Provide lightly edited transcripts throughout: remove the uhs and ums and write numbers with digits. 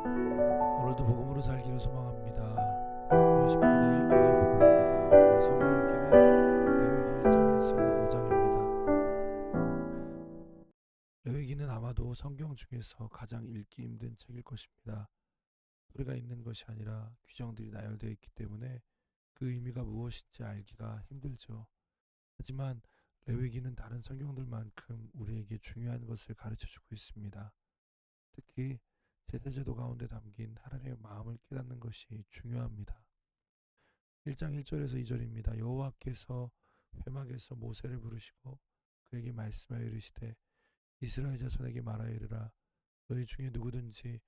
오늘도 복음으로 살기를 소망합니다. 3월 18일 오늘 복음입니다. 오늘 성경 읽기는 레위기 1장에서 5장입니다. 레위기는 아마도 성경 중에서 가장 읽기 힘든 책일 것입니다. 소리가 있는 것이 아니라 규정들이 나열되어 있기 때문에 그 의미가 무엇인지 알기가 힘들죠. 하지만 레위기는 다른 성경들만큼 우리에게 중요한 것을 가르쳐주고 있습니다. 특히 제사제도 가운데 담긴 하나님의 마음을 깨닫는 것이 중요합니다. 1장 1절에서 2절입니다. 여호와께서 회막에서 모세를 부르시고 그에게 말씀하여 이르시되 이스라엘 자손에게 말하여 이르라. 너희 중에 누구든지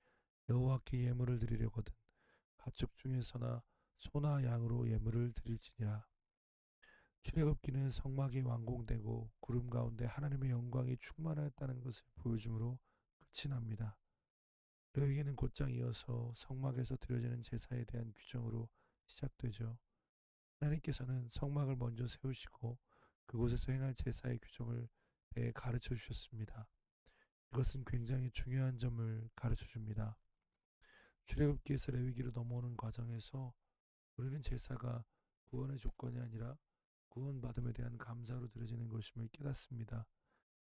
여호와께 예물을 드리려거든 가축 중에서나 소나 양으로 예물을 드릴지니라. 출애굽기는 성막이 완공되고 구름 가운데 하나님의 영광이 충만하였다는 것을 보여주므로 끝이 납니다. 레위기는 곧장 이어서 성막에서 드려지는 제사에 대한 규정으로 시작되죠. 하나님께서는 성막을 먼저 세우시고 그곳에서 행할 제사의 규정을 대해 가르쳐 주셨습니다. 이것은 굉장히 중요한 점을 가르쳐 줍니다. 출애굽기에서 레위기로 넘어오는 과정에서 우리는 제사가 구원의 조건이 아니라 구원받음에 대한 감사로 드려지는 것임을 깨닫습니다.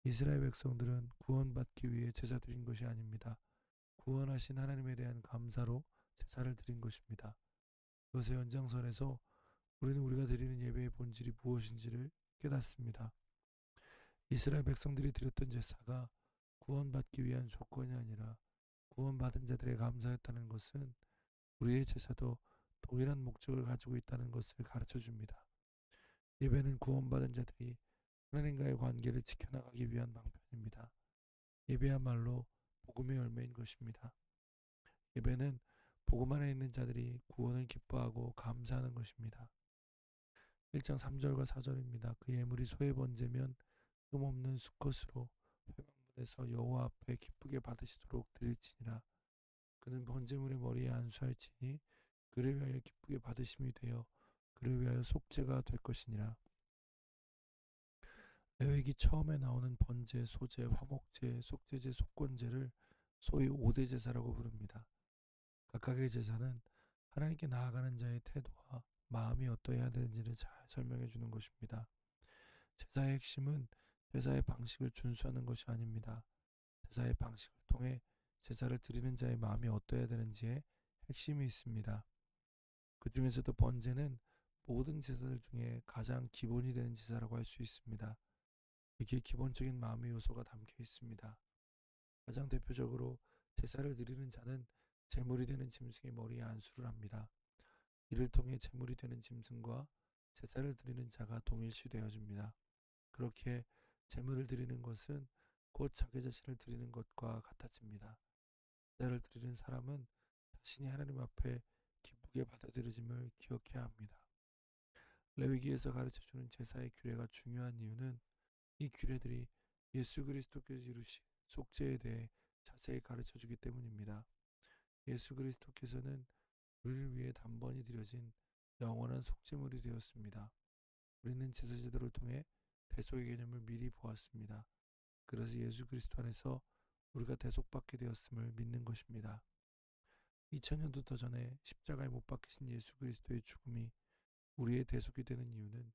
이스라엘 백성들은 구원받기 위해 제사 드린 것이 아닙니다. 구원하신 하나님에 대한 감사로 제사를 드린 것입니다. 그것의 연장선에서 우리는 우리가 드리는 예배의 본질이 무엇인지를 깨닫습니다. 이스라엘 백성들이 드렸던 제사가 구원받기 위한 조건이 아니라 구원받은 자들의 감사였다는 것은 우리의 제사도 동일한 목적을 가지고 있다는 것을 가르쳐 줍니다. 예배는 구원받은 자들이 하나님과의 관계를 지켜나가기 위한 방편입니다. 예배야말로 복음의 열매인 것입니다. 예배는 복음 안에 있는 자들이 구원을 기뻐하고 감사하는 것입니다. 1장 3절과 4절입니다. 그 예물이 소의 번제면 흠없는 수컷으로 회막문에서 여호와 앞에 기쁘게 받으시도록 드릴지니라. 그는 번제물의 머리에 안수할지니 그를 위하여 기쁘게 받으심이 되어 그를 위하여 속죄가 될 것이니라. 레위기 처음에 나오는 번제, 소제, 화목제, 속죄제, 속건제를 소위 5대 제사라고 부릅니다. 각각의 제사는 하나님께 나아가는 자의 태도와 마음이 어떠해야 되는지를 잘 설명해 주는 것입니다. 제사의 핵심은 제사의 방식을 준수하는 것이 아닙니다. 제사의 방식을 통해 제사를 드리는 자의 마음이 어떠해야 되는지에 핵심이 있습니다. 그 중에서도 번제는 모든 제사들 중에 가장 기본이 되는 제사라고 할 수 있습니다. 여기에 기본적인 마음의 요소가 담겨 있습니다. 가장 대표적으로 제사를 드리는 자는 제물이 되는 짐승의 머리에 안수를 합니다. 이를 통해 제물이 되는 짐승과 제사를 드리는 자가 동일시되어집니다. 그렇게 제물을 드리는 것은 곧 자기 자신을 드리는 것과 같아집니다. 제사를 드리는 사람은 자신이 하나님 앞에 기쁘게 받아들여짐을 기억해야 합니다. 레위기에서 가르쳐주는 제사의 규례가 중요한 이유는 이 규례들이 예수 그리스도께서 이루신 속죄에 대해 자세히 가르쳐주기 때문입니다. 예수 그리스도께서는 우리를 위해 단번이 드려진 영원한 속죄물이 되었습니다. 우리는 제사 제도를 통해 대속의 개념을 미리 보았습니다. 그래서 예수 그리스도 안에서 우리가 대속받게 되었음을 믿는 것입니다. 2000년도 더 전에 십자가에 못 박히신 예수 그리스도의 죽음이 우리의 대속이 되는 이유는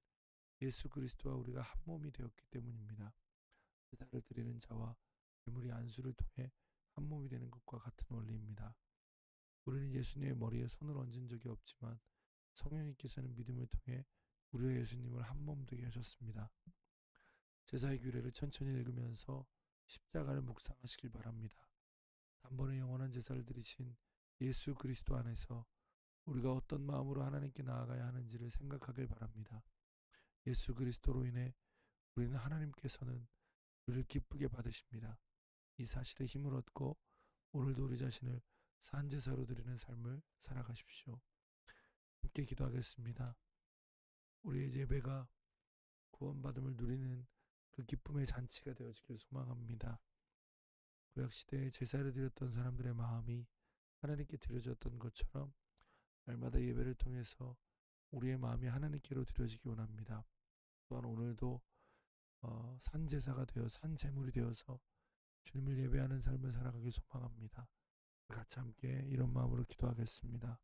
예수 그리스도와 우리가 한 몸이 되었기 때문입니다. 제사를 드리는 자와 예물이 안수를 통해 한 몸이 되는 것과 같은 원리입니다. 우리는 예수님의 머리에 손을 얹은 적이 없지만 성령님께서는 믿음을 통해 우리와 예수님을 한 몸 되게 하셨습니다. 제사의 규례를 천천히 읽으면서 십자가를 묵상하시길 바랍니다. 단번에 영원한 제사를 드리신 예수 그리스도 안에서 우리가 어떤 마음으로 하나님께 나아가야 하는지를 생각하길 바랍니다. 예수 그리스도로 인해 우리는 하나님께서는 우리를 기쁘게 받으십니다. 이 사실에 힘을 얻고 오늘도 우리 자신을 산제사로 드리는 삶을 살아가십시오. 함께 기도하겠습니다. 우리의 예배가 구원받음을 누리는 그 기쁨의 잔치가 되어지길 소망합니다. 구약시대에 제사를 드렸던 사람들의 마음이 하나님께 드려졌던 것처럼 날마다 예배를 통해서 우리의 마음이 하나님께로 드려지기 원합니다. 또한 오늘도 산제사가 되어 산제물이 되어서 주님을 예배하는 삶을 살아가길 소망합니다. 같이 함께 이런 마음으로 기도하겠습니다.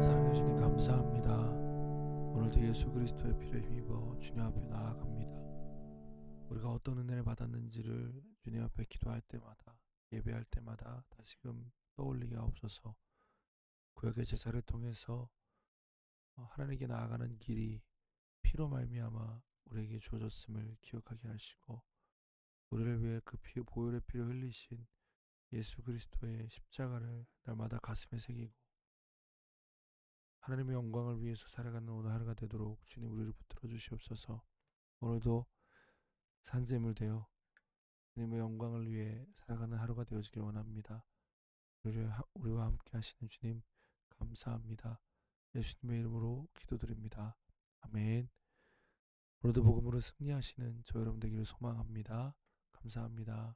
사랑해 주님 감사합니다. 오늘도 예수 그리스도의 피를 힘입어 주님 앞에 나아갑니다. 우리가 어떤 은혜를 받았는지를 주님 앞에 기도할 때마다, 예배할 때마다 다시금 떠올리게 하옵소서. 구약의 제사를 통해서 하나님께 나아가는 길이 피로 말미암아 우리에게 주어졌음을 기억하게 하시고, 우리를 위해 그 보혈의 피를 흘리신 예수 그리스도의 십자가를 날마다 가슴에 새기고 하나님의 영광을 위해서 살아가는 오늘 하루가 되도록 주님 우리를 붙들어 주시옵소서. 오늘도 산재물 되어 주님의 영광을 위해 살아가는 하루가 되어지길 원합니다. 우리와 함께 하시는 주님 감사합니다. 예수님의 이름으로 기도드립니다. 아멘. 오늘도 복음으로 승리하시는 저 여러분 되기를 소망합니다. 감사합니다.